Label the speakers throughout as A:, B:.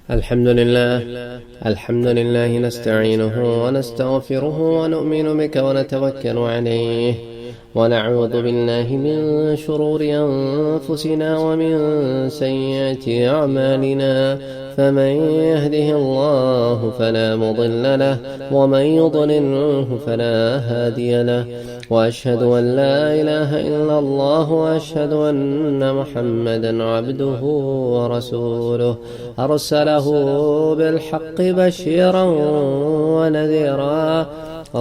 A: الحمد لله نستعينه ونستغفره ونؤمن بك ونتوكل عليه ونعوذ بالله من شرور أنفسنا ومن سيئات أعمالنا فمن يهده الله فلا مضل له ومن يضلله فلا هادي له وأشهد أن لا إله إلا الله وأشهد أن محمدا عبده ورسوله أرسله بالحق بشيرا ونذيرا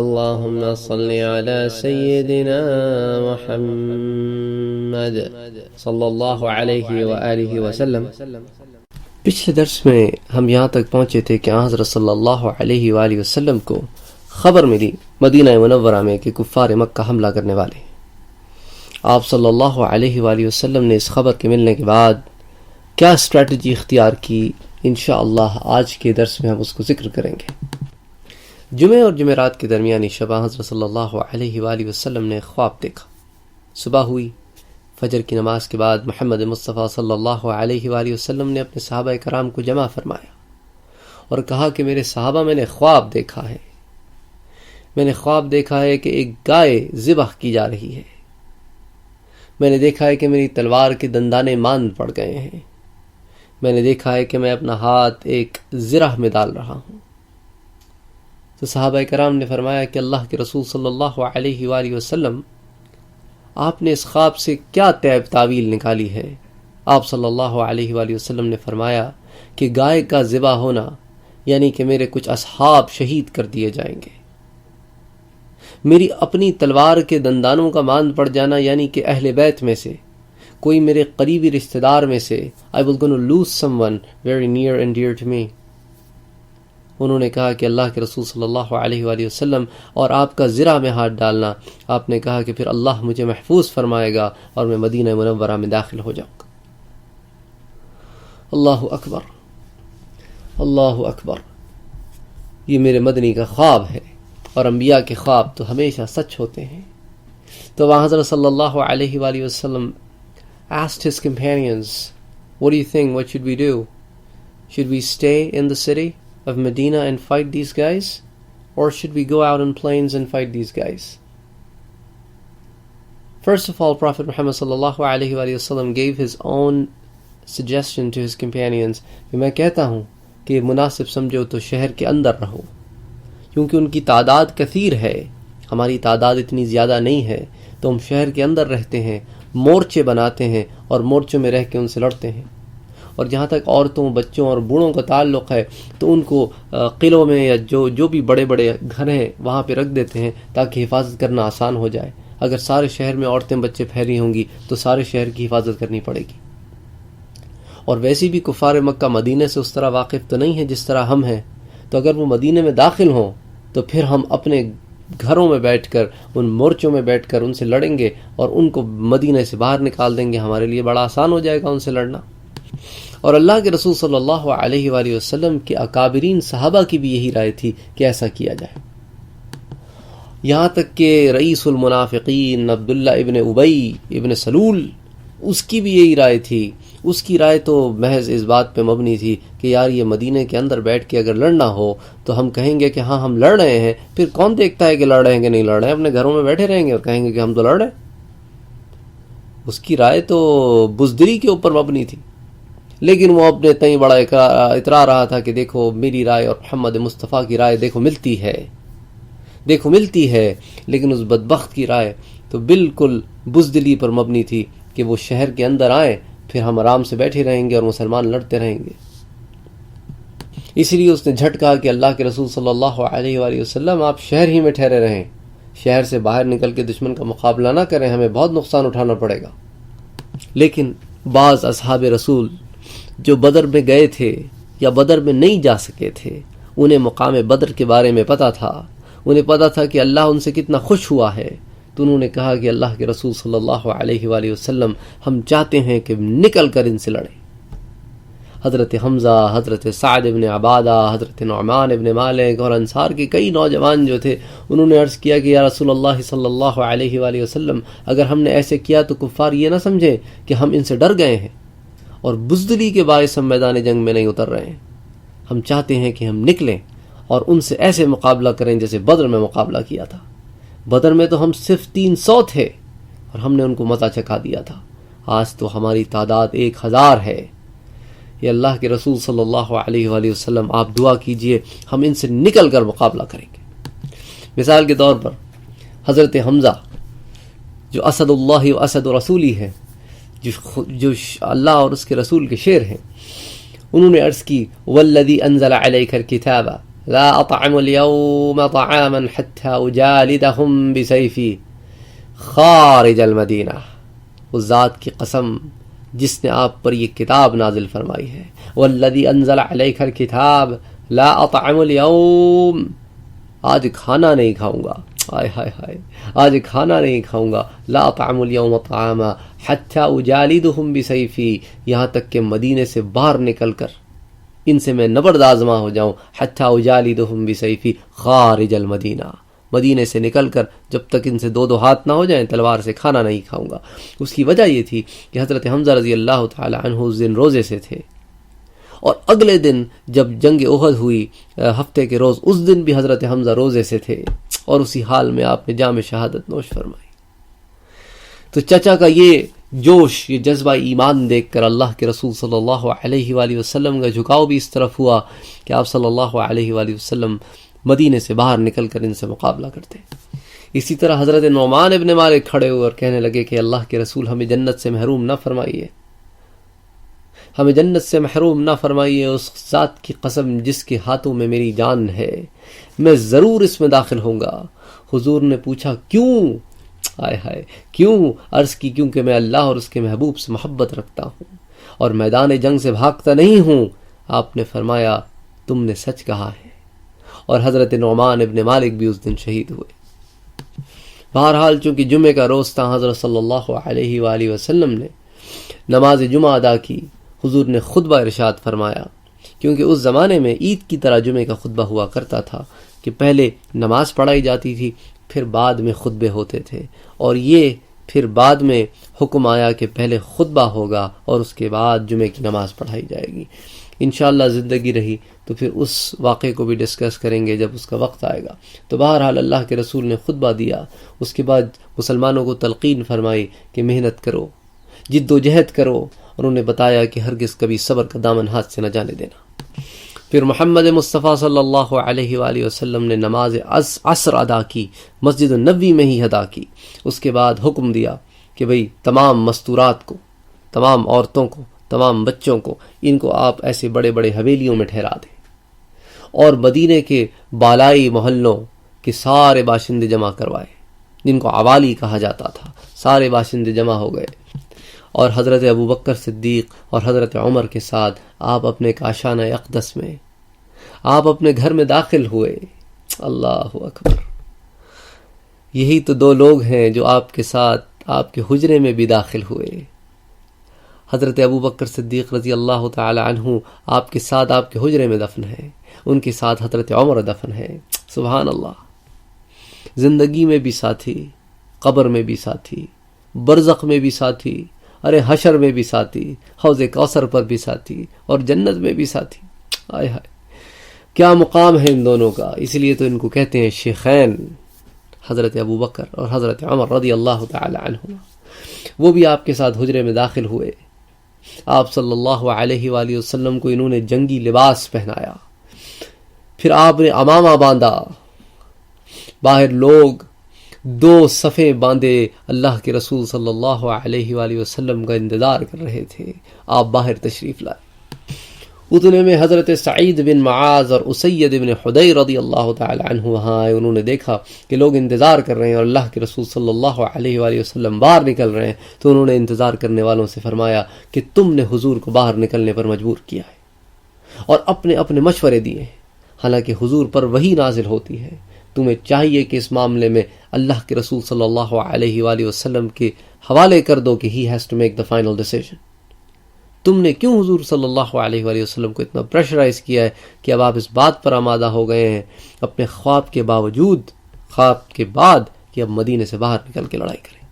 A: اللهم صل على سيدنا محمد صلی اللہ علیہ وآلہ وسلم۔ پچھلے درس میں ہم یہاں تک پہنچے تھے کہ حضرت صلی اللہ علیہ وآلہ وسلم کو خبر ملی مدینہ منورہ میں کہ کفار مکہ حملہ کرنے والے۔ آپ صلی اللہ علیہ وآلہ وسلم نے اس خبر کے ملنے کے بعد کیا اسٹریٹجی اختیار کی، انشاءاللہ آج کے درس میں ہم اس کو ذکر کریں گے۔ جمعہ اور جمعرات کے درمیانی شبہ حضرت صلی اللہ علیہ وآلہ وسلم نے خواب دیکھا۔ صبح ہوئی، فجر کی نماز کے بعد محمد مصطفیٰ صلی اللہ علیہ وآلہ وسلم نے اپنے صحابہ کرام کو جمع فرمایا اور کہا کہ میرے صحابہ، میں نے خواب دیکھا ہے، میں نے خواب دیکھا ہے کہ ایک گائے ذبح کی جا رہی ہے، میں نے دیکھا ہے کہ میری تلوار کے دندانے ماند پڑ گئے ہیں، میں نے دیکھا ہے کہ میں اپنا ہاتھ ایک زرہ میں ڈال رہا ہوں۔ تو صحابہ کرام نے فرمایا کہ اللہ کے رسول صلی اللہ علیہ وآلہ وسلم، آپ نے اس خواب سے کیا تعویل نکالی ہے؟ آپ صلی اللہ علیہ وآلہ وسلم نے فرمایا کہ گائے کا ذبح ہونا یعنی کہ میرے کچھ اصحاب شہید کر دیے جائیں گے، میری اپنی تلوار کے دندانوں کا ماند پڑ جانا یعنی کہ اہل بیت میں سے کوئی میرے قریبی رشتہ دار میں سے I will gonna lose someone very near and dear to me۔ انہوں نے کہا کہ اللہ کے رسول صلی اللہ علیہ وآلہ وسلم، اور آپ کا زرہ میں ہاتھ ڈالنا، آپ نے کہا کہ پھر اللہ مجھے محفوظ فرمائے گا اور میں مدینہ منورہ میں داخل ہو جاؤں گا۔ اللہ اکبر، اللہ اکبر۔ یہ میرے مدنی کا خواب ہے، اور انبیاء کے خواب تو ہمیشہ سچ ہوتے ہیں۔ تو وہاں حضرت صلی اللہ علیہ وآلہ وسلم asked his companions, what do you think, what should we do? Should we stay in the city of Medina and fight these guys, or should we go out on plains and fight these guys? First of all, Prophet Muhammad sallallahu alaihi wasallam gave his own suggestion to his companions کہ میں کہتا ہوں کہ مناسب سمجھو تو شہر کے اندر رہو، کیونکہ ان کی تعداد کثیر ہے، ہماری تعداد اتنی زیادہ نہیں ہے، تو ہم شہر کے اندر رہتے ہیں، مورچے بناتے ہیں اور مورچوں میں رہ کے ان سے لڑتے ہیں۔ اور جہاں تک عورتوں، بچوں اور بوڑھوں کا تعلق ہے تو ان کو قلعوں میں یا جو بھی بڑے بڑے گھر ہیں وہاں پہ رکھ دیتے ہیں تاکہ حفاظت کرنا آسان ہو جائے۔ اگر سارے شہر میں عورتیں بچے پھیلی ہوں گی تو سارے شہر کی حفاظت کرنی پڑے گی۔ اور ویسے بھی کفار مکہ مدینے سے اس طرح واقف تو نہیں ہے جس طرح ہم ہیں، تو اگر وہ مدینے میں داخل ہوں تو پھر ہم اپنے گھروں میں بیٹھ کر، ان مورچوں میں بیٹھ کر ان سے لڑیں گے اور ان کو مدینہ سے باہر نکال دیں گے، ہمارے لیے بڑا آسان ہو جائے گا ان سے لڑنا۔ اور اللہ کے رسول صلی اللہ علیہ وآلہ وسلم کے اکابرین صحابہ کی بھی یہی رائے تھی کہ ایسا کیا جائے، یہاں تک کہ رئیس المنافقین عبداللہ ابن ابی ابن سلول، اس کی بھی یہی رائے تھی۔ اس کی رائے تو محض اس بات پہ مبنی تھی کہ یار یہ مدینے کے اندر بیٹھ کے اگر لڑنا ہو تو ہم کہیں گے کہ ہاں ہم لڑ رہے ہیں، پھر کون دیکھتا ہے کہ لڑ رہے ہیں کہ نہیں لڑ رہے ہیں، اپنے گھروں میں بیٹھے رہیں گے اور کہیں گے کہ ہم تو لڑ رہے ہیں۔ اس کی رائے تو بزدلی کے اوپر مبنی تھی، لیکن وہ اپنے تئیں بڑا اترا رہا تھا کہ دیکھو میری رائے اور محمد مصطفیٰ کی رائے دیکھو ملتی ہے، دیکھو ملتی ہے، لیکن اس بدبخت کی رائے تو بالکل بزدلی پر مبنی تھی کہ وہ شہر کے اندر آئیں، پھر ہم آرام سے بیٹھے رہیں گے اور مسلمان لڑتے رہیں گے۔ اس لیے اس نے جھٹ کہا کہ اللہ کے رسول صلی اللہ علیہ وآلہ وسلم، آپ شہر ہی میں ٹھہرے رہیں، شہر سے باہر نکل کے دشمن کا مقابلہ نہ کریں، ہمیں بہت نقصان اٹھانا پڑے گا۔ لیکن بعض اصحاب رسول جو بدر میں گئے تھے یا بدر میں نہیں جا سکے تھے، انہیں مقام بدر کے بارے میں پتہ تھا، انہیں پتہ تھا کہ اللہ ان سے کتنا خوش ہوا ہے، تو انہوں نے کہا کہ اللہ کے رسول صلی اللہ علیہ وآلہ وسلم، ہم چاہتے ہیں کہ نکل کر ان سے لڑیں۔ حضرت حمزہ، حضرت سعد ابن عبادہ، حضرت نعمان ابن مالک اور انصار کے کئی نوجوان جو تھے، انہوں نے عرض کیا کہ یا رسول اللہ صلی اللہ علیہ وآلہ وسلم، اگر ہم نے ایسے کیا تو کفار یہ نہ سمجھیں کہ ہم ان سے ڈر گئے ہیں اور بزدلی کے باعث ہم میدان جنگ میں نہیں اتر رہے ہیں۔ ہم چاہتے ہیں کہ ہم نکلیں اور ان سے ایسے مقابلہ کریں جیسے بدر میں مقابلہ کیا تھا۔ بدر میں تو ہم صرف 300 تھے اور ہم نے ان کو مزہ چکھا دیا تھا، آج تو ہماری تعداد 1000 ہے۔ یہ اللہ کے رسول صلی اللہ علیہ وآلہ وسلم آپ دعا کیجئے ہم ان سے نکل کر مقابلہ کریں گے۔ مثال کے طور پر حضرت حمزہ جو اسد اللہ و اسد رسولی ہے، جو اللہ اور اس کے رسول کے شیر ہیں، انہوں نے عرض کی والذی انزل علیک الکتاب لا اطعم اليوم طعاما حتى اجالدهم بسیفی خارج المدینہ، اس ذات کی قسم جس نے آپ پر یہ کتاب نازل فرمائی ہے، والذی انزل علیک الکتاب لا اطعم اليوم، آج کھانا نہیں کھاؤں گا، ہائے ہائے ہائے، آج کھانا نہیں کھاؤں گا، لا اطعم اليوم طعاما حتى اجالدهم بسیفی، یہاں تک کہ مدینے سے باہر نکل کر ان سے میں نبرد آزما ہو جاؤں، حتى اجالدهم بسیفی خارج المدینہ، مدینے سے نکل کر جب تک ان سے دو ہاتھ نہ ہو جائیں تلوار سے کھانا نہیں کھاؤں گا۔ اس کی وجہ یہ تھی کہ حضرت حمزہ رضی اللہ تعالی عنہ اس دن روزے سے تھے، اور اگلے دن جب جنگ احد ہوئی ہفتے کے روز، اس دن بھی حضرت حمزہ روزے سے تھے، اور اسی حال میں آپ نے جام شہادت نوش فرمائی۔ تو چچا کا یہ جوش، یہ جذبہ ایمان دیکھ کر اللہ کے رسول صلی اللہ علیہ وآلہ وسلم کا جھکاؤ بھی اس طرف ہوا کہ آپ صلی اللہ علیہ وآلہ وسلم مدینے سے باہر نکل کر ان سے مقابلہ کرتے۔ اسی طرح حضرت نعمان ابن مالک کھڑے ہوئے اور کہنے لگے کہ اللہ کے رسول ہمیں جنت سے محروم نہ فرمائیے، ہمیں جنت سے محروم نہ فرمائیے، اس ذات کی قسم جس کے ہاتھوں میں میری جان ہے میں ضرور اس میں داخل ہوں گا۔ حضور نے پوچھا کیوں؟ ہائے ہائے کیوں؟ عرض کی کیونکہ میں اللہ اور اس کے محبوب سے محبت رکھتا ہوں اور میدان جنگ سے بھاگتا نہیں ہوں۔ آپ نے فرمایا تم نے سچ کہا ہے، اور حضرت نعمان ابن مالک بھی اس دن شہید ہوئے۔ بہرحال چونکہ جمعے کا روز تھا، حضرت صلی اللہ علیہ وآلہ وسلم نے نماز جمعہ ادا کی، حضور نے خطبہ ارشاد فرمایا، کیونکہ اس زمانے میں عید کی طرح جمعے کا خطبہ ہوا کرتا تھا کہ پہلے نماز پڑھائی جاتی تھی، پھر بعد میں خطبے ہوتے تھے، اور یہ پھر بعد میں حکم آیا کہ پہلے خطبہ ہوگا اور اس کے بعد جمعے کی نماز پڑھائی جائے گی۔ انشاءاللہ زندگی رہی تو پھر اس واقعے کو بھی ڈسکس کریں گے جب اس کا وقت آئے گا۔ تو بہرحال اللہ کے رسول نے خطبہ دیا، اس کے بعد مسلمانوں کو تلقین فرمائی کہ محنت کرو، جد و جہد کرو، اور انہوں نے بتایا کہ ہرگز کبھی صبر کا دامن ہاتھ سے نہ جانے دینا۔ پھر محمد مصطفیٰ صلی اللہ علیہ وآلہ وسلم نے نماز عصر ادا کی، مسجد النبوی میں ہی ادا کی۔ اس کے بعد حکم دیا کہ بھئی تمام مستورات کو، تمام عورتوں کو، تمام بچوں کو، ان کو آپ ایسے بڑے بڑے حویلیوں میں ٹھہرا دیں، اور مدینے کے بالائی محلوں کے سارے باشندے جمع کروائے، جن کو عوالی کہا جاتا تھا، سارے باشندے جمع ہو گئے، اور حضرت ابوبکر صدیق اور حضرت عمر کے ساتھ آپ اپنے کاشانہ اقدس میں، آپ اپنے گھر میں داخل ہوئے۔ اللہ اکبر! یہی تو دو لوگ ہیں جو آپ کے ساتھ آپ کے حجرے میں بھی داخل ہوئے۔ حضرت ابوبکر صدیق رضی اللہ تعالی عنہ آپ کے ساتھ آپ کے حجرے میں دفن ہے، ان کے ساتھ حضرت عمر دفن ہے۔ سبحان اللہ! زندگی میں بھی ساتھی، قبر میں بھی ساتھی، برزخ میں بھی ساتھی، ارے حشر میں بھی ساتھی، حوض کوثر پر بھی ساتھی، اور جنت میں بھی ساتھی۔ آئے ہائے کیا مقام ہے ان دونوں کا! اس لیے تو ان کو کہتے ہیں شیخین، حضرت ابوبکر اور حضرت عمر رضی اللہ تعالی عنہما۔ وہ بھی آپ کے ساتھ حجرے میں داخل ہوئے۔ آپ صلی اللہ علیہ وآلہ وسلم کو انہوں نے جنگی لباس پہنایا، پھر آپ نے عمامہ باندھا، باہر لوگ دو صفیں باندھے اللہ کے رسول صلی اللہ علیہ وآلہ وسلم کا انتظار کر رہے تھے، آپ باہر تشریف لائے۔ اتنے میں حضرت سعید بن معاذ اور اسید بن حدیر رضی اللہ تعالی عنہ وہاں آئے۔ انہوں نے دیکھا کہ لوگ انتظار کر رہے ہیں اور اللہ کے رسول صلی اللہ علیہ وآلہ وسلم باہر نکل رہے ہیں، تو انہوں نے انتظار کرنے والوں سے فرمایا کہ تم نے حضور کو باہر نکلنے پر مجبور کیا ہے اور اپنے اپنے مشورے دیے ہیں، حالانکہ حضور پر وحی نازل ہوتی ہے۔ تمہیں چاہیے کہ اس معاملے میں اللہ کے رسول صلی اللہ علیہ وآلہ وسلم کے حوالے کر دو کہ he has to make the final decision. تم نے کیوں حضور صلی اللہ علیہ وآلہ وسلم کو اتنا پریشرائز کیا ہے کہ اب آپ اس بات پر آمادہ ہو گئے ہیں اپنے خواب کے باوجود، خواب کے بعد، کہ اب مدینے سے باہر نکل کے لڑائی کریں۔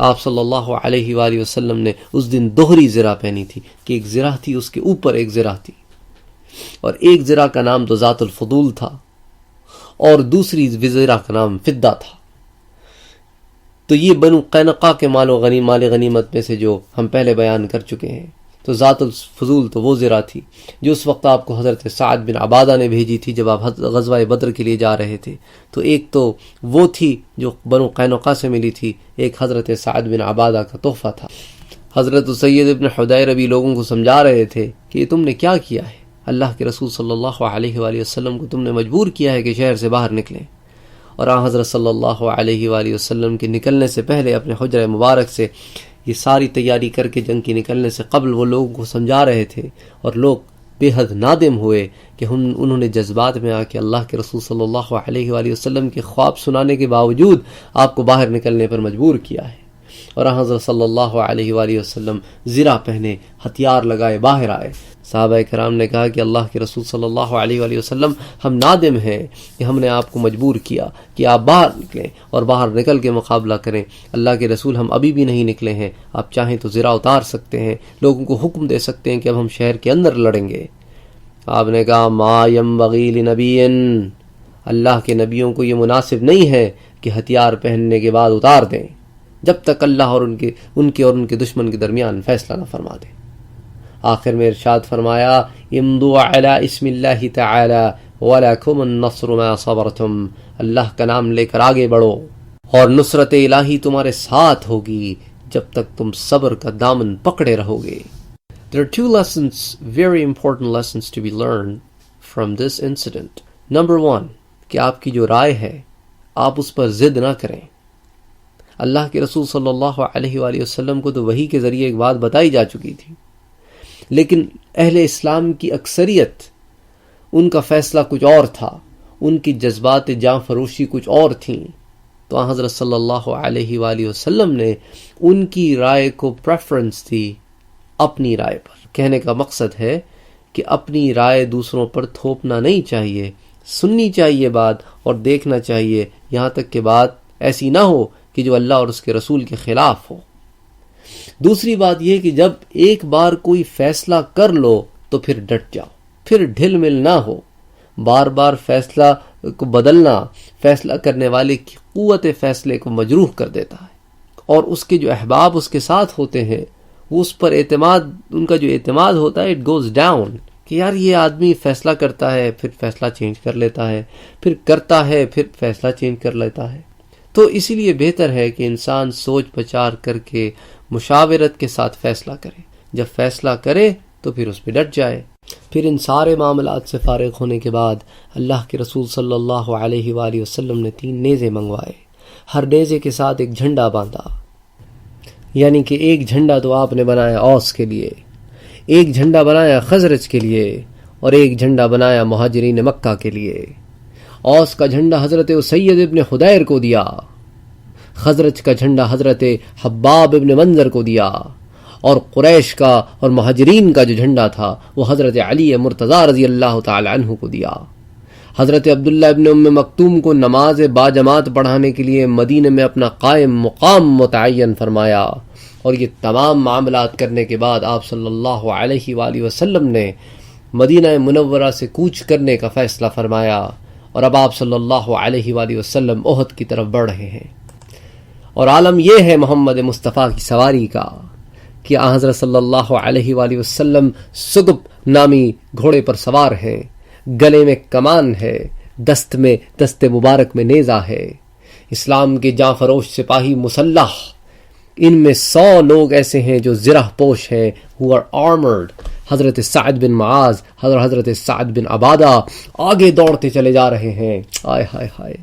A: آپ صلی اللہ علیہ وآلہ وسلم نے اس دن دوہری زرہ پہنی تھی کہ ایک زرہ تھی اس کے اوپر ایک زرہ تھی، اور ایک زرہ کا نام تو ذات الفضول تھا اور دوسری زرہ کا نام فدہ تھا۔ تو یہ بنو قینقاع کے مال غنیمت میں سے جو ہم پہلے بیان کر چکے ہیں، تو ذات الفضول تو وہ زرہ تھی جو اس وقت آپ کو حضرت سعد بن عبادہ نے بھیجی تھی جب آپ غزوہ بدر کے لیے جا رہے تھے۔ تو ایک تو وہ تھی جو بنو قینقاع سے ملی تھی، ایک حضرت سعد بن عبادہ کا تحفہ تھا۔ حضرت سید ابن حدیر ابھی لوگوں کو سمجھا رہے تھے کہ یہ تم نے کیا کیا ہے، اللہ کے رسول صلی اللہ علیہ وآلہ وسلم کو تم نے مجبور کیا ہے کہ شہر سے باہر نکلیں، اور حضرت صلی اللہ علیہ وآلہ وسلم کے نکلنے سے پہلے اپنے حجرہ مبارک سے یہ ساری تیاری کر کے جنگ کی نکلنے سے قبل وہ لوگوں کو سمجھا رہے تھے، اور لوگ بے حد نادم ہوئے کہ انہوں نے جذبات میں آ کے اللہ کے رسول صلی اللہ علیہ وآلہ وسلم کے خواب سنانے کے باوجود آپ کو باہر نکلنے پر مجبور کیا ہے۔ اور حضرت صلی اللہ علیہ وآلہ وسلم زرہ پہنے ہتھیار لگائے باہر آئے۔ صحابہ کرام نے کہا کہ اللہ کے رسول صلی اللہ علیہ وآلہ وسلم ہم نادم ہیں کہ ہم نے آپ کو مجبور کیا کہ آپ باہر نکلیں اور باہر نکل کے مقابلہ کریں۔ اللہ کے رسول ہم ابھی بھی نہیں نکلے ہیں، آپ چاہیں تو زرہ اتار سکتے ہیں، لوگوں کو حکم دے سکتے ہیں کہ اب ہم شہر کے اندر لڑیں گے۔ آپ نے کہا ما ينبغي لنبی، اللہ کے نبیوں کو یہ مناسب نہیں ہے کہ ہتھیار پہننے کے بعد اتار دیں جب تک اللہ اور ان کے دشمن کے درمیان فیصلہ نہ فرما دے۔ آخر میں ارشاد فرمایا امضوا علی اسم اللہ تعالی ولکم النصر ما صبرتم، اللہ کا نام لے کر آگے بڑھو اور نصرت الہی تمہارے ساتھ ہوگی جب تک تم صبر کا دامن پکڑے رہو گے۔ There are two lessons, very important lessons to be learned from this incident. Number one, کہ آپ کی جو رائے ہے آپ اس پر ضد نہ کریں۔ اللہ کے رسول صلی اللہ علیہ وآلہ وسلم کو تو وحی کے ذریعے ایک بات بتائی جا چکی تھی، لیکن اہل اسلام کی اکثریت ان کا فیصلہ کچھ اور تھا، ان کی جذبات جاں فروشی کچھ اور تھیں، تو حضرت صلی اللہ علیہ وآلہ وسلم نے ان کی رائے کو پریفرنس دی اپنی رائے پر۔ کہنے کا مقصد ہے کہ اپنی رائے دوسروں پر تھوپنا نہیں چاہیے، سننی چاہیے بات اور دیکھنا چاہیے یہاں تک کہ بات ایسی نہ ہو کہ جو اللہ اور اس کے رسول کے خلاف ہو۔ دوسری بات یہ کہ جب ایک بار کوئی فیصلہ کر لو تو پھر ڈٹ جاؤ، پھر ڈھل مل نہ ہو۔ بار بار فیصلہ کو بدلنا فیصلہ کرنے والے کی قوت فیصلے کو مجروح کر دیتا ہے، اور اس کے جو احباب اس کے ساتھ ہوتے ہیں وہ اس پر اعتماد، ان کا جو اعتماد ہوتا ہے اٹ گوز ڈاؤن، کہ یار یہ آدمی فیصلہ کرتا ہے پھر فیصلہ چینج کر لیتا ہے، پھر کرتا ہے پھر فیصلہ چینج کر لیتا ہے۔ تو اسی لیے بہتر ہے کہ انسان سوچ بچار کر کے مشاورت کے ساتھ فیصلہ کرے، جب فیصلہ کرے تو پھر اس پہ ڈٹ جائے۔ پھر ان سارے معاملات سے فارغ ہونے کے بعد اللہ کے رسول صلی اللہ علیہ وآلہ وسلم نے 3 نیزے منگوائے، ہر نیزے کے ساتھ ایک جھنڈا باندھا، یعنی کہ ایک جھنڈا تو آپ نے بنایا اوس کے لیے، ایک جھنڈا بنایا خزرج کے لیے، اور ایک جھنڈا بنایا مہاجرین مکہ کے لیے۔ اوس کا جھنڈا حضرت سید ابن حدیر کو دیا، خزرج کا جھنڈا حضرت حباب ابن منظر کو دیا، اور قریش کا اور مہاجرین کا جو جھنڈا تھا وہ حضرت علی مرتضی رضی اللہ تعالی عنہ کو دیا۔ حضرت عبداللہ ابن ام مکتوم کو نماز باجماعت پڑھانے کے لیے مدینے میں اپنا قائم مقام متعین فرمایا، اور یہ تمام معاملات کرنے کے بعد آپ صلی اللہ علیہ وآلہ وسلم نے مدینہ منورہ سے کوچ کرنے کا فیصلہ فرمایا، اور اب آپ صلی اللہ علیہ وآلہ وسلم احد کی طرف بڑھ رہے ہیں۔ اور عالم یہ ہے محمد مصطفیٰ کی سواری کا کہ حضرت صلی اللہ علیہ وآلہ وسلم سگب نامی گھوڑے پر سوار ہیں، گلے میں کمان ہے، دست مبارک میں نیزہ ہے، اسلام کے جاں فروش سپاہی مسلح، ان میں 100 لوگ ایسے ہیں جو زرہ پوش ہیں، who are armored۔ حضرت سعد بن معاذ، حضرت سعد بن عبادہ آگے دوڑتے چلے جا رہے ہیں، آئے ہائے ہائے،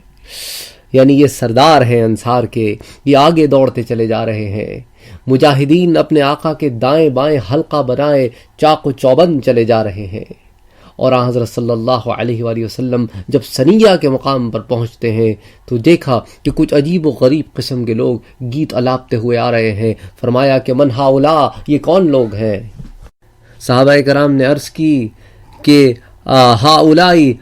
A: یعنی یہ سردار ہیں انصار کے، یہ آگے دوڑتے چلے جا رہے ہیں۔ مجاہدین اپنے آقا کے دائیں بائیں حلقہ بنائے چاق و چوبند چلے جا رہے ہیں، اور حضرت صلی اللہ علیہ وآلہ وسلم جب ثنیہ کے مقام پر پہنچتے ہیں تو دیکھا کہ کچھ عجیب و غریب قسم کے لوگ گیت الاپتے ہوئے آ رہے ہیں۔ فرمایا کہ من ہاؤلا، یہ کون لوگ ہیں؟ صحابہ کرام نے عرض کی کہ ہاؤلائی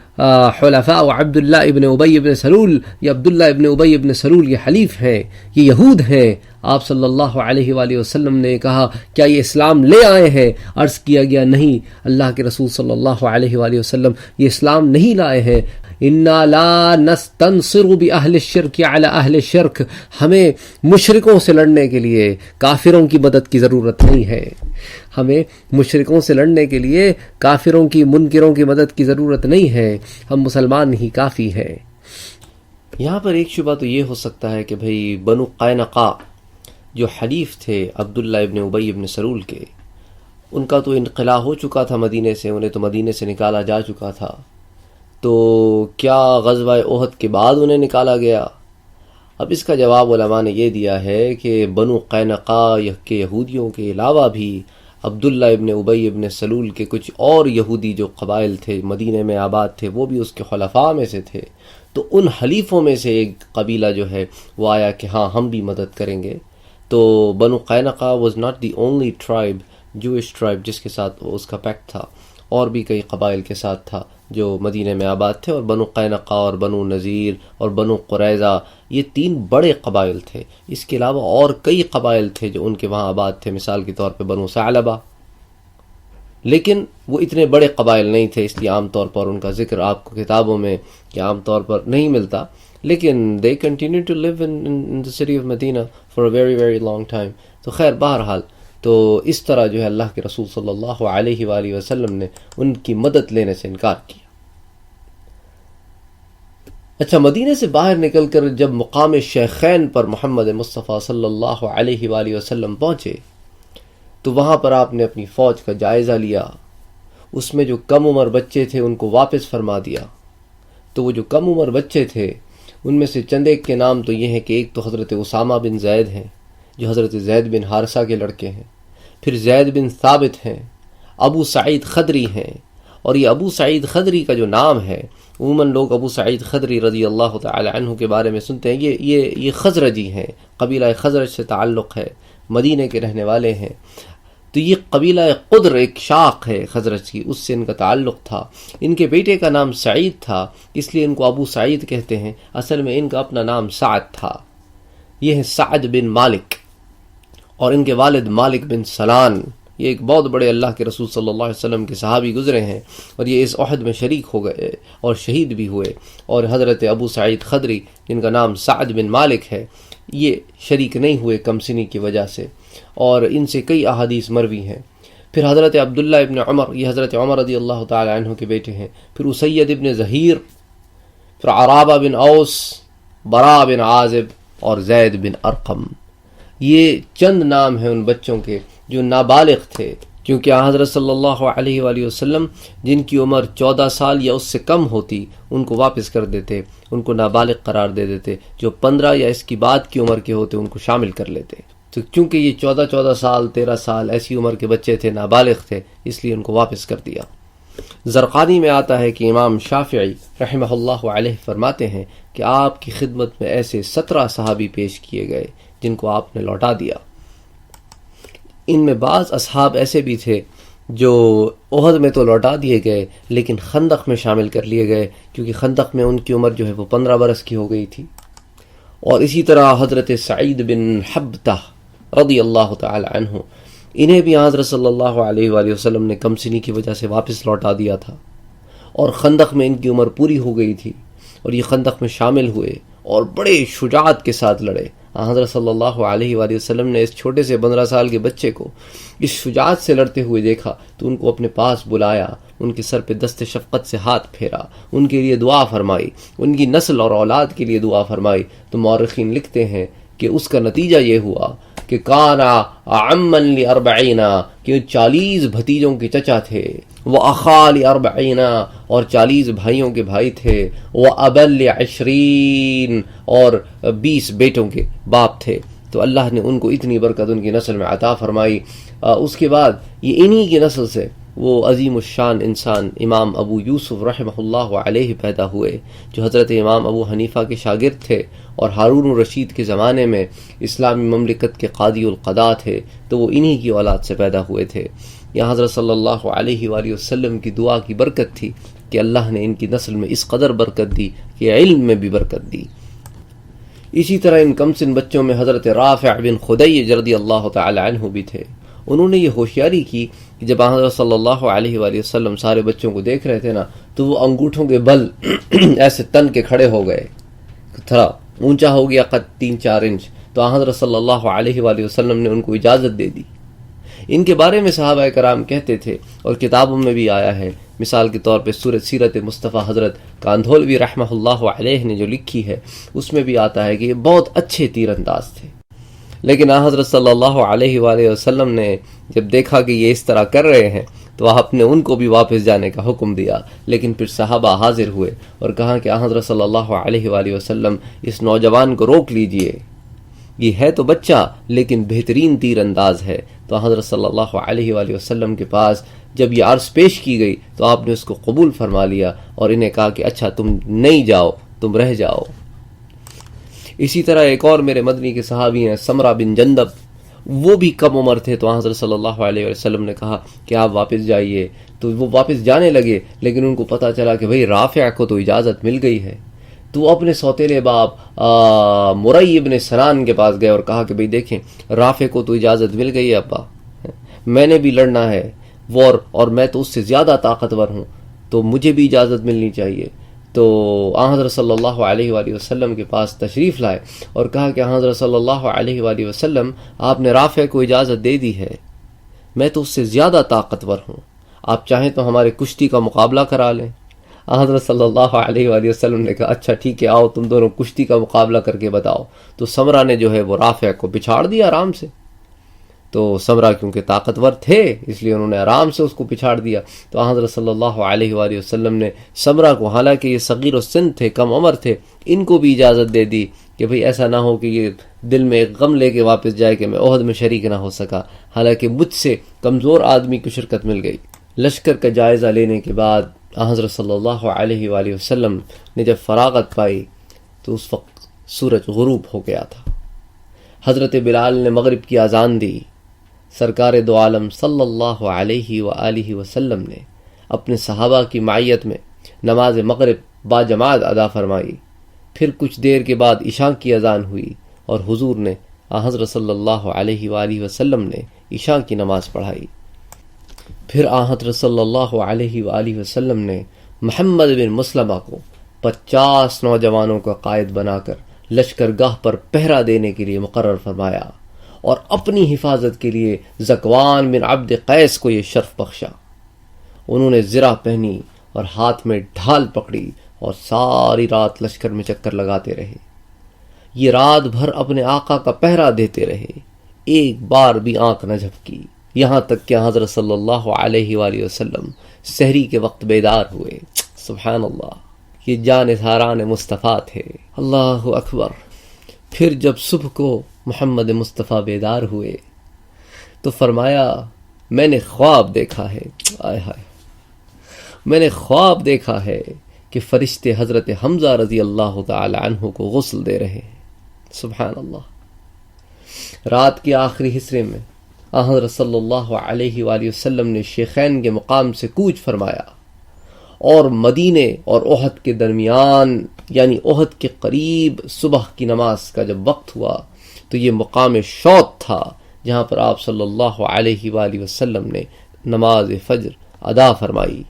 A: حلفاء عبداللہ ابن ابی ابن سلول، یہ عبداللہ ابن ابی ابن سلول یہ حلیف ہیں، یہ یہود ہیں۔ آپ صلی اللہ علیہ وآلہ وسلم نے کہا کیا یہ اسلام لے آئے ہیں؟ عرض کیا گیا نہیں، اللہ کے رسول صلی اللہ علیہ وآلہ وسلم یہ اسلام نہیں لائے ہیں۔ انا لا نستنصر باہل الشرک علی اہل الشرک، ہمیں مشرکوں سے لڑنے کے لیے کافروں کی مدد کی ضرورت نہیں ہے، ہمیں مشرکوں سے لڑنے کے لیے کافروں کی منکروں کی مدد کی ضرورت نہیں ہے، ہم مسلمان ہی کافی ہیں۔ یہاں پر ایک شبہ تو یہ ہو سکتا ہے کہ بھئی بنو قینقاع جو حلیف تھے عبداللہ ابن ابی ابن سلول کے، ان کا تو انخلا ہو چکا تھا مدینے سے، انہیں تو مدینے سے نکالا جا چکا تھا، تو کیا غزوہ احد کے بعد انہیں نکالا گیا؟ اب اس کا جواب علماء نے یہ دیا ہے کہ بنو قینقاع کے یہودیوں کے علاوہ بھی عبداللہ ابن ابی ابن سلول کے کچھ اور یہودی جو قبائل تھے مدینے میں آباد تھے، وہ بھی اس کے خلفاء میں سے تھے، تو ان حلیفوں میں سے ایک قبیلہ جو ہے وہ آیا کہ ہاں ہم بھی مدد کریں گے۔ تو Banu Qaynuqa was not the only tribe, Jewish tribe جس کے ساتھ اس کا پیکٹ تھا، اور بھی کئی قبائل کے ساتھ تھا جو مدینے میں آباد تھے، اور بنو قینقاع اور بنو نذیر اور بنو قریظہ یہ 3 بڑے قبائل تھے۔ اس کے علاوہ اور کئی قبائل تھے جو ان کے وہاں آباد تھے، مثال کے طور پہ بنو ثعلبہ، لیکن وہ اتنے بڑے قبائل نہیں تھے، اس لیے عام طور پر ان کا ذکر آپ کو کتابوں میں کہ عام طور پر نہیں ملتا، لیکن they continue to live in the city of Medina for a very very long time۔ تو خیر بہرحال تو اس طرح جو ہے اللہ کے رسول صلی اللہ علیہ وآلہ وسلم نے ان کی مدد لینے سے انکار کیا۔ اچھا، مدینے سے باہر نکل کر جب مقام شیخین پر محمد مصطفیٰ صلی اللہ علیہ وآلہ وسلم پہنچے تو وہاں پر آپ نے اپنی فوج کا جائزہ لیا، اس میں جو کم عمر بچے تھے ان کو واپس فرما دیا۔ تو وہ جو کم عمر بچے تھے ان میں سے چند ایک کے نام تو یہ ہیں کہ ایک تو حضرت اسامہ بن زید ہیں جو حضرت زید بن حارثہ کے لڑکے ہیں، پھر زید بن ثابت ہیں، ابو سعید خدری ہیں، اور یہ ابو سعید خدری کا جو نام ہے عموماً لوگ ابو سعید خدری رضی اللہ تعالی عنہ کے بارے میں سنتے ہیں، یہ خزرجی ہیں، قبیلہ خزرج سے تعلق ہے، مدینے کے رہنے والے ہیں۔ تو یہ قبیلہ قدر ایک شاخ ہے خزرج کی، اس سے ان کا تعلق تھا۔ ان کے بیٹے کا نام سعید تھا، اس لیے ان کو ابو سعید کہتے ہیں، اصل میں ان کا اپنا نام سعد تھا۔ یہ ہے سعد بن مالک، اور ان کے والد مالک بن سنان، یہ ایک بہت بڑے اللہ کے رسول صلی اللہ علیہ وسلم کے صحابی گزرے ہیں، اور یہ اس احد میں شریک ہو گئے اور شہید بھی ہوئے۔ اور حضرت ابو سعید خدری جن کا نام سعد بن مالک ہے یہ شریک نہیں ہوئے کم سنی کی وجہ سے، اور ان سے کئی احادیث مروی ہیں۔ پھر حضرت عبداللہ ابن عمر، یہ حضرت عمر رضی اللہ تعالی عنہ کے بیٹے ہیں۔ پھر اسید ابن ظہیر، پھر عرابہ بن اوس، براء بن عازب اور زید بن ارقم۔ یہ چند نام ہیں ان بچوں کے جو نابالغ تھے، کیونکہ حضرت صلی اللہ علیہ وآلہ وسلم جن کی عمر 14 سال یا اس سے کم ہوتی ان کو واپس کر دیتے، ان کو نابالغ قرار دے دیتے، جو 15 یا اس کی بعد کی عمر کے ہوتے ان کو شامل کر لیتے۔ تو چونکہ یہ 14 سال 13 سال ایسی عمر کے بچے تھے، نابالغ تھے، اس لیے ان کو واپس کر دیا۔ زرقانی میں آتا ہے کہ امام شافعی رحمہ اللہ علیہ فرماتے ہیں کہ آپ کی خدمت میں ایسے 17 صحابی پیش کیے گئے جن کو آپ نے لوٹا دیا۔ ان میں بعض اصحاب ایسے بھی تھے جو احد میں تو لوٹا دیے گئے لیکن خندق میں شامل کر لیے گئے، کیونکہ خندق میں ان کی عمر جو ہے وہ 15 برس کی ہو گئی تھی۔ اور اسی طرح حضرت سعید بن حبتہ رضی اللہ تعالی عنہ، انہیں بھی حضرت صلی اللہ علیہ وآلہ وسلم نے کم سنی کی وجہ سے واپس لوٹا دیا تھا، اور خندق میں ان کی عمر پوری ہو گئی تھی، اور یہ خندق میں شامل ہوئے اور بڑے شجاعت کے ساتھ لڑے۔ حضرت صلی اللہ علیہ وآلہ وسلم نے اس چھوٹے سے 15 سال کے بچے کو اس شجاعت سے لڑتے ہوئے دیکھا تو ان کو اپنے پاس بلایا، ان کے سر پہ دست شفقت سے ہاتھ پھیرا، ان کے لیے دعا فرمائی، ان کی نسل اور اولاد کے لیے دعا فرمائی۔ تو مورخین لکھتے ہیں کہ اس کا نتیجہ یہ ہوا کہ کانا عمن ل40، کہ 40 بھتیجوں کے چچا تھے، وہ اخا ل40، اور 40 بھائیوں کے بھائی تھے، وہ ابل ل20، اور 20 بیٹوں کے باپ تھے۔ تو اللہ نے ان کو اتنی برکت ان کی نسل میں عطا فرمائی۔ اس کے بعد یہ انہی کی نسل سے وہ عظیم الشان انسان امام ابو یوسف رحمہ اللہ علیہ پیدا ہوئے، جو حضرت امام ابو حنیفہ کے شاگرد تھے اور ہارون الرشید کے زمانے میں اسلامی مملکت کے قاضی القضاء تھے، تو وہ انہی کی اولاد سے پیدا ہوئے تھے۔ یہاں حضرت صلی اللہ علیہ وآلہ وسلم کی دعا کی برکت تھی کہ اللہ نے ان کی نسل میں اس قدر برکت دی کہ علم میں بھی برکت دی۔ اسی طرح ان کم سن بچوں میں حضرت رافع بن خدیج رضی اللہ تعالی عنہ بھی تھے۔ انہوں نے یہ ہوشیاری کی کہ جب حضرت صلی اللہ علیہ وآلہ وسلم سارے بچوں کو دیکھ رہے تھے نا، تو وہ انگوٹھوں کے بل ایسے تن کے کھڑے ہو گئے، تھوڑا اونچا ہو گیا قد 3-4 انچ، تو حضرت صلی اللہ علیہ وآلہ وسلم نے ان کو اجازت دے دی۔ ان کے بارے میں صحابہ کرام کہتے تھے، اور کتابوں میں بھی آیا ہے، مثال کے طور پہ سورۃ سیرت مصطفیٰ حضرت کاندھولوی رحمہ اللہ علیہ نے جو لکھی ہے، اس میں بھی آتا ہے کہ یہ بہت اچھے تیر انداز تھے۔ لیکن حضرت صلی اللہ علیہ وآلہ وسلم نے جب دیکھا کہ یہ اس طرح کر رہے ہیں تو آپ نے ان کو بھی واپس جانے کا حکم دیا، لیکن پھر صحابہ حاضر ہوئے اور کہا کہ حضرت صلی اللہ علیہ وآلہ وسلم اس نوجوان کو روک لیجئے، یہ ہے تو بچہ لیکن بہترین تیر انداز ہے۔ تو حضرت صلی اللہ علیہ وآلہ وسلم کے پاس جب یہ عرض پیش کی گئی تو آپ نے اس کو قبول فرما لیا اور انہیں کہا کہ اچھا تم نہیں جاؤ، تم رہ جاؤ۔ اسی طرح ایک اور میرے مدنی کے صحابی ہیں سمرہ بن جندب، وہ بھی کم عمر تھے، تو حضرت صلی اللہ علیہ وسلم نے کہا کہ آپ واپس جائیے، تو وہ واپس جانے لگے، لیکن ان کو پتہ چلا کہ بھئی رافع کو تو اجازت مل گئی ہے، تو وہ اپنے سوتیلے باپ مرئی ابن سنان کے پاس گئے اور کہا کہ بھئی دیکھیں رافع کو تو اجازت مل گئی ہے ابا، میں نے بھی لڑنا ہے وار، اور میں تو اس سے زیادہ طاقتور ہوں، تو مجھے بھی اجازت ملنی چاہیے۔ تو حضرت صلی اللہ علیہ وآلہ وسلم کے پاس تشریف لائے اور کہا کہ حضرت صلی اللہ علیہ وآلہ وسلم آپ نے رافع کو اجازت دے دی ہے، میں تو اس سے زیادہ طاقتور ہوں، آپ چاہیں تو ہمارے کشتی کا مقابلہ کرا لیں۔ حضرت صلی اللہ علیہ وآلہ وسلم نے کہا اچھا ٹھیک ہے، آؤ تم دونوں کشتی کا مقابلہ کر کے بتاؤ۔ تو سمرہ نے جو ہے وہ رافع کو پچھاڑ دیا آرام سے، تو سمرہ کیونکہ طاقتور تھے اس لیے انہوں نے آرام سے اس کو پچھاڑ دیا۔ تو حضرت صلی اللہ علیہ وآلہ وسلم نے سمرہ کو، حالانکہ یہ صغیر السن تھے، کم عمر تھے، ان کو بھی اجازت دے دی کہ بھئی ایسا نہ ہو کہ یہ دل میں ایک غم لے کے واپس جائے کہ میں احد میں شریک نہ ہو سکا، حالانکہ مجھ سے کمزور آدمی کو شرکت مل گئی۔ لشکر کا جائزہ لینے کے بعد حضرت صلی اللہ علیہ وآلہ وسلم نے جب فراغت پائی تو اس وقت سورج غروب ہو گیا تھا۔ حضرت بلال نے مغرب کی اذان دی، سرکار دو عالم صلی اللہ علیہ وآلہ وسلم نے اپنے صحابہ کی معیت میں نماز مغرب با جماعت ادا فرمائی، پھر کچھ دیر کے بعد عشاء کی اذان ہوئی اور حضور نے حضرت صلی اللہ علیہ وآلہ وسلم نے عشاء کی نماز پڑھائی۔ پھر حضرت صلی اللہ علیہ وآلہ وسلم نے محمد بن مسلمہ کو 50 نوجوانوں کا قائد بنا کر لشکر گاہ پر پہرا دینے کے لیے مقرر فرمایا، اور اپنی حفاظت کے لیے ذکوان بن عبد قیس کو یہ شرف بخشا۔ انہوں نے زرہ پہنی اور ہاتھ میں ڈھال پکڑی اور ساری رات لشکر میں چکر لگاتے رہے، یہ رات بھر اپنے آقا کا پہرا دیتے رہے، ایک بار بھی آنکھ نہ جھپکی، یہاں تک کہ حضرت صلی اللہ علیہ وآلہ وسلم سحری کے وقت بیدار ہوئے۔ سبحان اللہ، یہ جانثاران مصطفیٰ تھے، اللہ اکبر۔ پھر جب صبح کو محمد مصطفیٰ بیدار ہوئے تو فرمایا میں نے خواب دیکھا ہے، آئے ہائے، میں نے خواب دیکھا ہے کہ فرشتے حضرت حمزہ رضی اللہ تعالی عنہ کو غسل دے رہے ہیں۔ سبحان اللہ۔ رات کے آخری حصے میں حضرت صلی اللہ علیہ وآلہ وسلم نے شیخین کے مقام سے کوچ فرمایا، اور مدینے اور احد کے درمیان یعنی احد کے قریب صبح کی نماز کا جب وقت ہوا تو یہ مقام شوط تھا جہاں پر آپ صلی اللہ علیہ وآلہ وسلم نے نماز فجر ادا فرمائی۔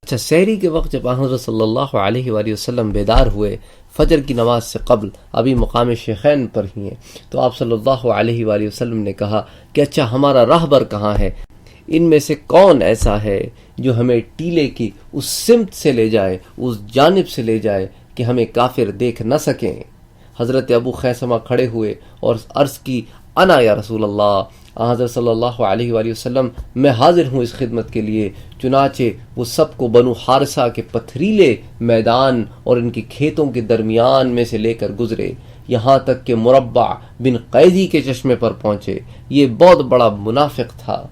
A: اچھا، سحری کے وقت جب حضرت صلی اللہ علیہ وآلہ وسلم بیدار ہوئے فجر کی نماز سے قبل، ابھی مقام شیخین پر ہی ہیں، تو آپ صلی اللہ علیہ وآلہ وسلم نے کہا کہ اچھا ہمارا راہبر کہاں ہے، ان میں سے کون ایسا ہے جو ہمیں ٹیلے کی اس سمت سے لے جائے، اس جانب سے لے جائے کہ ہمیں کافر دیکھ نہ سکیں۔ حضرت ابو خیثمہ کھڑے ہوئے اور عرض کی انا یا رسول اللہ۔ حضرت صلی اللہ علیہ وآلہ وسلم میں حاضر ہوں اس خدمت کے لیے۔ چنانچہ وہ سب کو بنو حارثہ کے پتھریلے میدان اور ان کے کھیتوں کے درمیان میں سے لے کر گزرے، یہاں تک کہ مربع بن قیدی کے چشمے پر پہنچے۔ یہ بہت بڑا منافق تھا،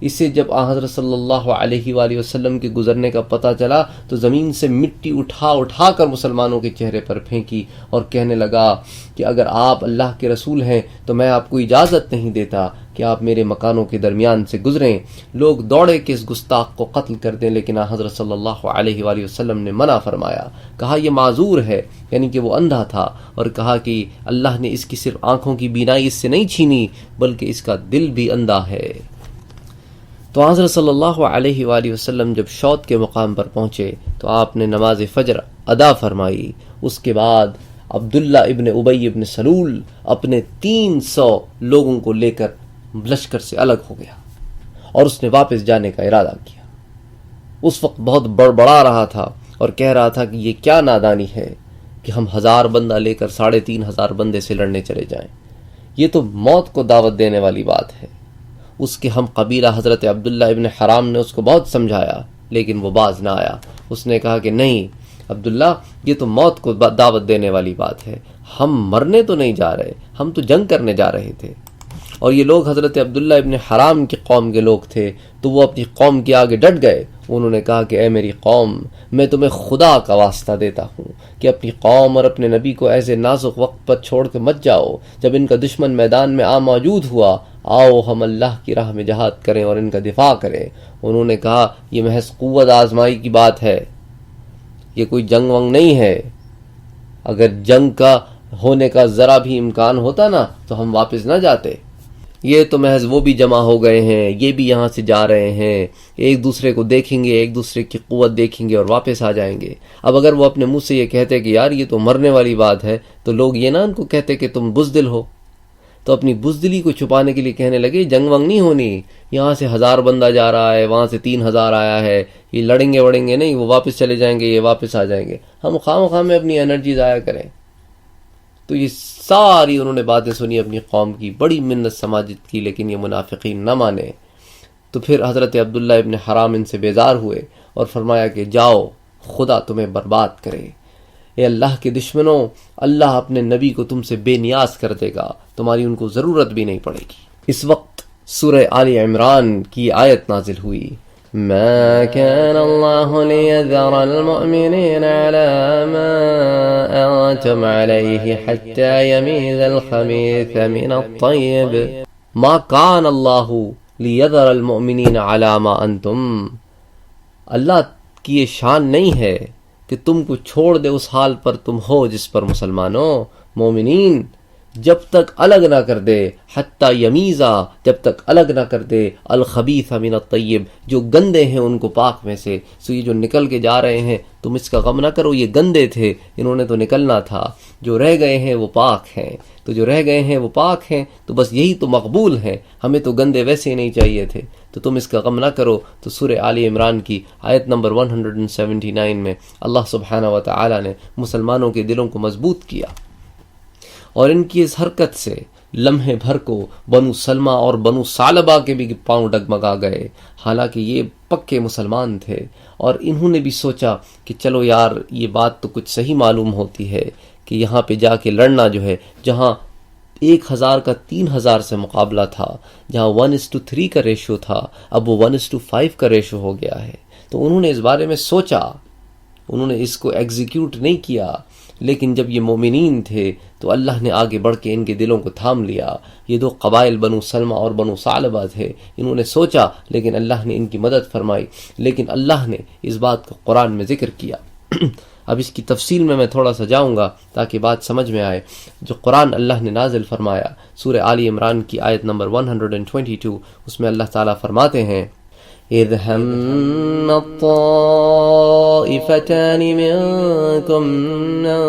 A: اسے جب حضرت صلی اللہ علیہ وآلہ وسلم کے گزرنے کا پتہ چلا تو زمین سے مٹی اٹھا اٹھا کر مسلمانوں کے چہرے پر پھینکی اور کہنے لگا کہ اگر آپ اللہ کے رسول ہیں تو میں آپ کو اجازت نہیں دیتا کہ آپ میرے مکانوں کے درمیان سے گزریں۔ لوگ دوڑے کہ اس گستاخ کو قتل کر دیں، لیکن حضرت صلی اللہ علیہ وآلہ وسلم نے منع فرمایا، کہا یہ معذور ہے، یعنی کہ وہ اندھا تھا، اور کہا کہ اللہ نے اس کی صرف آنکھوں کی بینائی اس سے نہیں چھینی بلکہ اس کا دل بھی اندھا ہے۔ تو حضرت صلی اللہ علیہ وآلہ وسلم جب شوط کے مقام پر پہنچے تو آپ نے نماز فجر ادا فرمائی۔ اس کے بعد عبداللہ ابن ابی ابن سلول اپنے 300 لوگوں کو لے کر لشکر سے الگ ہو گیا اور اس نے واپس جانے کا ارادہ کیا۔ اس وقت بہت بڑبڑا رہا تھا اور کہہ رہا تھا کہ یہ کیا نادانی ہے کہ ہم 1000 بندہ لے کر 3500 بندے سے لڑنے چلے جائیں، یہ تو موت کو دعوت دینے والی بات ہے۔ اس کے ہم قبیلہ حضرت عبداللہ ابن حرام نے اس کو بہت سمجھایا لیکن وہ باز نہ آیا۔ اس نے کہا کہ نہیں عبداللہ، یہ تو موت کو دعوت دینے والی بات ہے، ہم مرنے تو نہیں جا رہے، ہم تو جنگ کرنے جا رہے تھے۔ اور یہ لوگ حضرت عبداللہ ابن حرام کی قوم کے لوگ تھے، تو وہ اپنی قوم کے آگے ڈٹ گئے۔ انہوں نے کہا کہ اے میری قوم، میں تمہیں خدا کا واسطہ دیتا ہوں کہ اپنی قوم اور اپنے نبی کو ایسے نازک وقت پر چھوڑ کے مت جاؤ۔ جب ان کا دشمن میدان میں موجود ہوا، آؤ ہم اللہ کی راہ میں جہاد کریں اور ان کا دفاع کریں۔ انہوں نے کہا یہ محض قوت آزمائی کی بات ہے، یہ کوئی جنگ ونگ نہیں ہے، اگر جنگ کا ہونے کا ذرا بھی امکان ہوتا نا تو ہم واپس نہ جاتے، یہ تو محض وہ بھی جمع ہو گئے ہیں، یہ بھی یہاں سے جا رہے ہیں، ایک دوسرے کو دیکھیں گے، ایک دوسرے کی قوت دیکھیں گے اور واپس آ جائیں گے۔ اب اگر وہ اپنے منہ سے یہ کہتے کہ یار یہ تو مرنے والی بات ہے، تو لوگ یہ نہ ان کو کہتے کہ تم بزدل ہو، تو اپنی بزدلی کو چھپانے کے لیے کہنے لگے جنگ ونگ نہیں ہونی، یہاں سے 1000 بندہ جا رہا ہے، وہاں سے 3000 آیا ہے، یہ لڑیں گے وڑیں گے نہیں، وہ واپس چلے جائیں گے، یہ واپس آ جائیں گے، ہم خواہ میں اپنی انرجی ضائع کریں۔ تو یہ ساری انہوں نے باتیں سنی، اپنی قوم کی بڑی منت سماجت کی، لیکن یہ منافقین نہ مانے۔ تو پھر حضرت عبداللہ ابن حرام ان سے بیزار ہوئے اور فرمایا کہ جاؤ، خدا تمہیں برباد کرے، اے اللہ کے دشمنوں، اللہ اپنے نبی کو تم سے بے نیاز کر دے گا، تمہاری ان کو ضرورت بھی نہیں پڑے گی۔ اس وقت سورہ آل عمران کی آیت نازل ہوئی، ما كان الله ليذر المؤمنين على ما أنتم عليه حتى يميز الخبيث من الطيب ما كان الله ليذر المؤمنين على ما أنتم، اللہ کی یہ شان نہیں ہے کہ تم کو چھوڑ دے اس حال پر تم ہو جس پر مسلمانوں، مومنین جب تک الگ نہ کر دے، حتی یمیزا جب تک الگ نہ کر دے، الخبیث من الطیب جو گندے ہیں ان کو پاک میں سے۔ سو یہ جو نکل کے جا رہے ہیں تم اس کا غم نہ کرو، یہ گندے تھے، انہوں نے تو نکلنا تھا، جو رہ گئے ہیں وہ پاک ہیں، تو جو رہ گئے ہیں وہ پاک ہیں، تو بس یہی تو مقبول ہیں، ہمیں تو گندے ویسے ہی نہیں چاہیے تھے، تو تم اس کا غم نہ کرو۔ تو سورہ آل عمران کی آیت نمبر 179 میں اللہ سبحانہ و تعالی نے مسلمانوں کے دلوں کو مضبوط کیا، اور ان کی اس حرکت سے لمحے بھر کو بنو سلمہ اور بنو ثعلبہ کے بھی پاؤں ڈگمگا گئے، حالانکہ یہ پکے مسلمان تھے، اور انہوں نے بھی سوچا کہ چلو یار یہ بات تو کچھ صحیح معلوم ہوتی ہے کہ یہاں پہ جا کے لڑنا جو ہے، جہاں 1000 کا 3000 سے مقابلہ تھا، جہاں 1:3 کا ریشو تھا، اب وہ 1:5 کا ریشو ہو گیا ہے۔ تو انہوں نے اس بارے میں سوچا، انہوں نے اس کو ایگزیکیوٹ نہیں کیا، لیکن جب یہ مومنین تھے تو اللہ نے آگے بڑھ کے ان کے دلوں کو تھام لیا۔ یہ دو قبائل بنو سلمہ اور بنو ثعلبہ تھے، انہوں نے سوچا لیکن اللہ نے ان کی مدد فرمائی، لیکن اللہ نے اس بات کو قرآن میں ذکر کیا۔ اب اس کی تفصیل میں تھوڑا سا جاؤں گا تاکہ بات سمجھ میں آئے۔ جو قرآن اللہ نے نازل فرمایا سورہ آل عمران کی آیت نمبر 122، اس میں اللہ تعالیٰ فرماتے ہیں، اذ هم الطائفتان منكم ان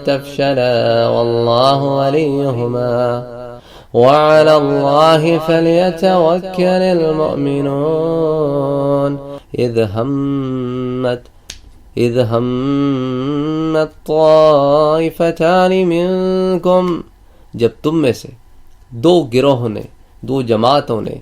A: تفشلا والله وليهما وعلى الله فليتوكل المؤمنون اذ هم الطائفتان منكم، جب تم میں سے دو گروہوں نے، دو جماعتوں نے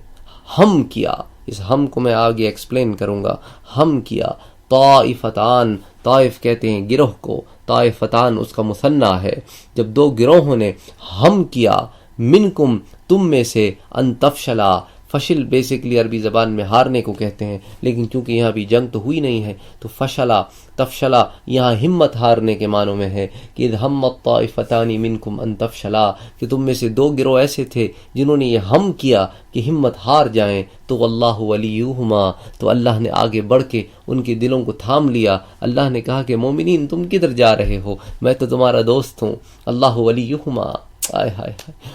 A: ہم کیا، اس ہم کو میں آگے ایکسپلین کروں گا، ہم کیا، طائفتان، طائف کہتے ہیں گروہ کو، طائفتان اس کا مثنیٰ ہے، جب دو گروہوں نے ہم کیا، منکم تم میں سے، ان تفشلا فشل بیسیکلی عربی زبان میں ہارنے کو کہتے ہیں، لیکن چونکہ یہاں بھی جنگ تو ہوئی نہیں ہے تو فشلا تفشلا یہاں ہمت ہارنے کے معنوں میں ہے کہ اذ ہمت طائفتان منکم ان تفشلا، کہ تم میں سے دو گروہ ایسے تھے جنہوں نے یہ ہم کیا کہ ہمت ہار جائیں، تو واللہ ولیہما، تو اللہ نے آگے بڑھ کے ان کے دلوں کو تھام لیا۔ اللہ نے کہا کہ مومنین تم کدھر جا رہے ہو، میں تو تمہارا دوست ہوں۔ اللہ ولیہما،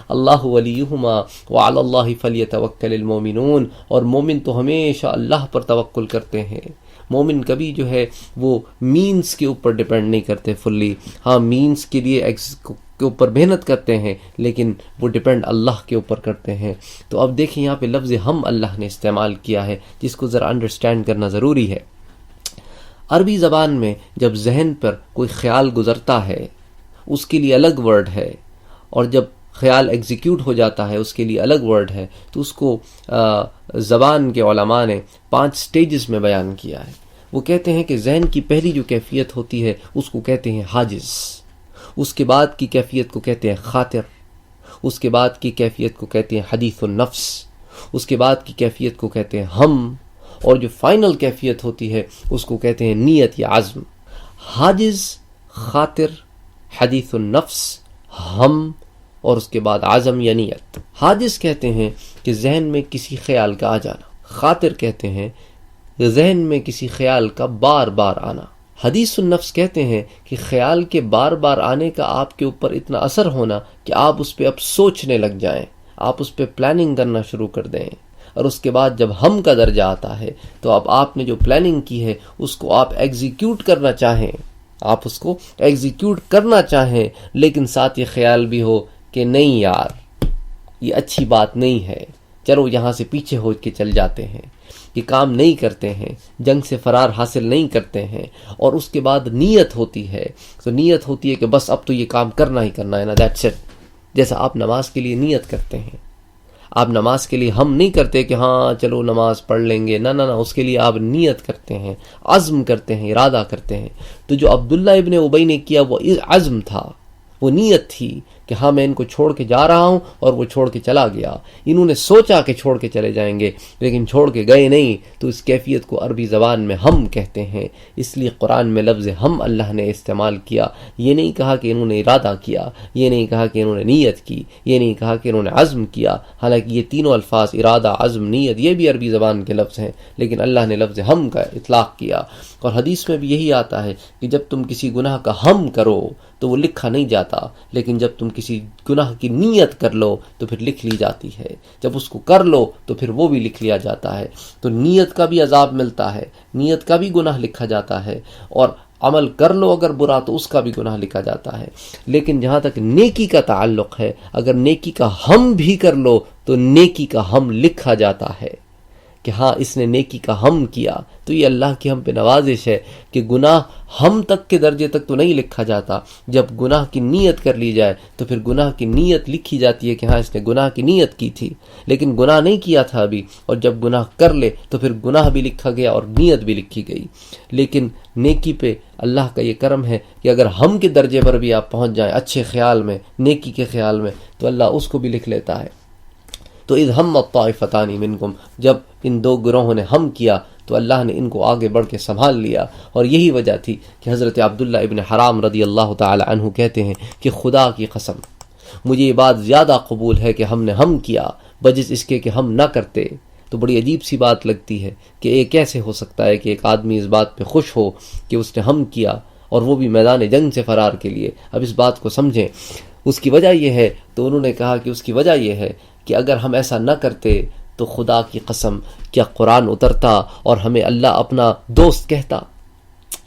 A: اللہ ولیہما وعلی اللہ فلیتوکل المومنون، اور مومن تو ہمیشہ اللہ پر توکل کرتے ہیں۔ مومن کبھی جو ہے وہ مینز کے اوپر ڈیپینڈ نہیں کرتے فلی، ہاں مینز کے لیے کے اوپر محنت کرتے ہیں لیکن وہ ڈیپینڈ اللہ کے اوپر کرتے ہیں۔ تو اب دیکھیں یہاں پہ لفظ ہم اللہ نے استعمال کیا ہے، جس کو ذرا انڈرسٹینڈ کرنا ضروری ہے۔ عربی زبان میں جب ذہن پر کوئی خیال گزرتا ہے اس کے لیے الگ ورڈ ہے، اور جب خیال ایگزیکیوٹ ہو جاتا ہے اس کے لیے الگ ورڈ ہے، تو اس کو زبان کے علماء نے 5 سٹیجز میں بیان کیا ہے۔ وہ کہتے ہیں کہ ذہن کی پہلی جو کیفیت ہوتی ہے اس کو کہتے ہیں حاجز، اس کے بعد کی کیفیت کو کہتے ہیں خاطر، اس کے بعد کی کیفیت کو کہتے ہیں حدیث النفس، اس کے بعد کی کیفیت کو کہتے ہیں ہم، اور جو فائنل کیفیت ہوتی ہے اس کو کہتے ہیں نیت یا عزم۔ حاجز، خاطر، حدیث النفس، ہم، اور اس کے بعد عزم یا نیت۔ حاجز کہتے ہیں کہ ذہن میں کسی خیال کا آ جانا، خاطر کہتے ہیں ذہن میں کسی خیال کا بار بار آنا، حدیث النفس کہتے ہیں کہ خیال کے بار بار آنے کا آپ کے اوپر اتنا اثر ہونا کہ آپ اس پہ اب سوچنے لگ جائیں، آپ اس پہ پلاننگ کرنا شروع کر دیں، اور اس کے بعد جب ہم کا درجہ آتا ہے تو اب آپ نے جو پلاننگ کی ہے اس کو آپ ایگزیکیوٹ کرنا چاہیں، آپ اس کو ایگزیکیوٹ کرنا چاہیں، لیکن ساتھ یہ خیال بھی ہو کہ نہیں یار یہ اچھی بات نہیں ہے، چلو یہاں سے پیچھے ہو کے چل جاتے ہیں، یہ کام نہیں کرتے ہیں، جنگ سے فرار حاصل نہیں کرتے ہیں۔ اور اس کے بعد نیت ہوتی ہے، تو نیت ہوتی ہے کہ بس اب تو یہ کام کرنا ہی کرنا ہے نا، دیٹس اٹ۔ جیسا آپ نماز کے لیے نیت کرتے ہیں، آپ نماز کے لیے ہم نہیں کرتے کہ ہاں چلو نماز پڑھ لیں گے، نہ نہ نہ، اس کے لیے آپ نیت کرتے ہیں، عزم کرتے ہیں، ارادہ کرتے ہیں۔ تو جو عبداللہ ابن ابی نے کیا وہ عزم تھا، وہ نیت تھی کہ ہاں میں ان کو چھوڑ کے جا رہا ہوں، اور وہ چھوڑ کے چلا گیا۔ انہوں نے سوچا کہ چھوڑ کے چلے جائیں گے لیکن چھوڑ کے گئے نہیں، تو اس کیفیت کو عربی زبان میں ہم کہتے ہیں۔ اس لیے قرآن میں لفظ ہم اللہ نے استعمال کیا، یہ نہیں کہا کہ انہوں نے ارادہ کیا، یہ نہیں کہا کہ انہوں نے نیت کی، یہ نہیں کہا کہ انہوں نے عزم کیا، حالانکہ یہ تینوں الفاظ ارادہ، عزم، نیت یہ بھی عربی زبان کے لفظ ہیں، لیکن اللہ نے لفظ ہم کا اطلاق کیا۔ اور حدیث میں بھی یہی آتا ہے کہ جب تم کسی گناہ کا ہم کرو تو وہ لکھا نہیں جاتا، لیکن جب تم کسی گناہ کی نیت کر لو تو پھر لکھ لی جاتی ہے، جب اس کو کر لو تو پھر وہ بھی لکھ لیا جاتا ہے۔ تو نیت کا بھی عذاب ملتا ہے، نیت کا بھی گناہ لکھا جاتا ہے، اور عمل کر لو اگر برا تو اس کا بھی گناہ لکھا جاتا ہے۔ لیکن جہاں تک نیکی کا تعلق ہے، اگر نیکی کا ہم بھی کر لو تو نیکی کا ہم لکھا جاتا ہے کہ ہاں اس نے نیکی کا ہم کیا۔ تو یہ اللہ کی ہم پہ نوازش ہے کہ گناہ ہم تک کے درجے تک تو نہیں لکھا جاتا، جب گناہ کی نیت کر لی جائے تو پھر گناہ کی نیت لکھی جاتی ہے کہ ہاں اس نے گناہ کی نیت کی تھی، لیکن گناہ نہیں کیا تھا ابھی، اور جب گناہ کر لے تو پھر گناہ بھی لکھا گیا اور نیت بھی لکھی گئی۔ لیکن نیکی پہ اللہ کا یہ کرم ہے کہ اگر ہم کے درجے پر بھی آپ پہنچ جائیں اچھے خیال میں، نیکی کے خیال میں، تو اللہ اس کو بھی لکھ لیتا ہے۔ تو اذ ہمت طائفتان منکم، جب ان دو گروہوں نے ہم کیا تو اللہ نے ان کو آگے بڑھ کے سنبھال لیا۔ اور یہی وجہ تھی کہ حضرت عبداللہ ابن حرام رضی اللہ تعالی عنہ کہتے ہیں کہ خدا کی قسم مجھے یہ بات زیادہ قبول ہے کہ ہم نے ہم کیا بجز اس کے کہ ہم نہ کرتے۔ تو بڑی عجیب سی بات لگتی ہے کہ یہ کیسے ہو سکتا ہے کہ ایک آدمی اس بات پہ خوش ہو کہ اس نے ہم کیا، اور وہ بھی میدان جنگ سے فرار کے لیے۔ اب اس بات کو سمجھیں، اس کی وجہ یہ ہے، تو انہوں نے کہا کہ اس کی وجہ یہ ہے کہ اگر ہم ایسا نہ کرتے تو خدا کی قسم کیا قرآن اترتا اور ہمیں اللہ اپنا دوست کہتا۔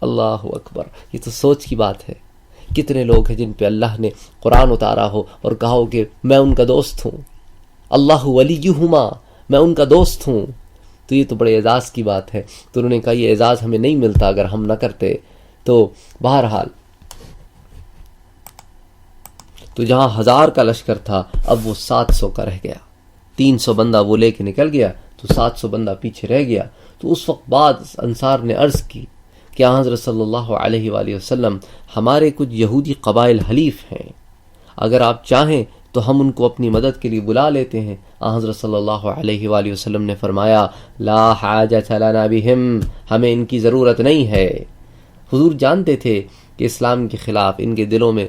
A: اللہ اکبر، یہ تو سوچ کی بات ہے۔ کتنے لوگ ہیں جن پہ اللہ نے قرآن اتارا ہو اور کہا ہو کہ میں ان کا دوست ہوں، اللہ ولیہما، میں ان کا دوست ہوں۔ تو یہ تو بڑے اعزاز کی بات ہے۔ تو انہوں نے کہا یہ اعزاز ہمیں نہیں ملتا اگر ہم نہ کرتے۔ تو بہرحال تو جہاں 1000 کا لشکر تھا اب وہ 700 کا رہ گیا، 300 بندہ وہ لے کے نکل گیا تو 700 بندہ پیچھے رہ گیا۔ تو اس وقت بعد انصار نے عرض کی کہ حضرت صلی اللہ علیہ وآلہ وسلم ہمارے کچھ یہودی قبائل حلیف ہیں، اگر آپ چاہیں تو ہم ان کو اپنی مدد کے لیے بلا لیتے ہیں. حضرت صلی اللہ علیہ وآلہ وسلم نے فرمایا لا حاجۃ لنا بہم، ہمیں ان کی ضرورت نہیں ہے. حضور جانتے تھے کہ اسلام کے خلاف ان کے دلوں میں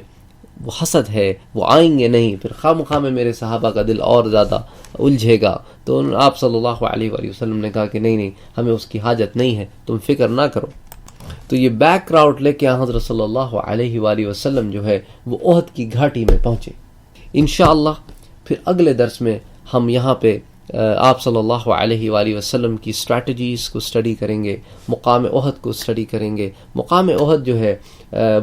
A: وہ حسد ہے، وہ آئیں گے نہیں، پھر خواہ مخواہ میں میرے صحابہ کا دل اور زیادہ الجھے گا. تو آپ صلی اللہ علیہ وآلہ وسلم نے کہا کہ نہیں ہمیں اس کی حاجت نہیں ہے، تم فکر نہ کرو. تو یہ بیک کراؤڈ لے کے حضرت صلی اللہ علیہ وآلہ وسلم جو ہے وہ احد کی گھاٹی میں پہنچے. انشاءاللہ پھر اگلے درس میں ہم یہاں پہ آپ صلی اللہ علیہ وآلہ وسلم کی اسٹریٹجیز کو اسٹڈی کریں گے، مقام احد کو اسٹڈی کریں گے. مقام احد جو ہے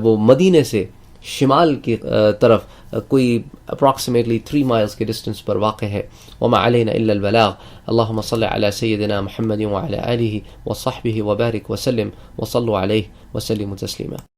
A: وہ مدینے سے شمال کی طرف کوئی اپراکسیمیٹلی 3 مائلز کے ڈسٹنس پر واقع ہے. وما علینا الا البلاغ. اللہم صل علی سیدنا محمد وعلی آلہ وصحبہ وبارک وسلم وصلوا علیہ وسلم تسلیما.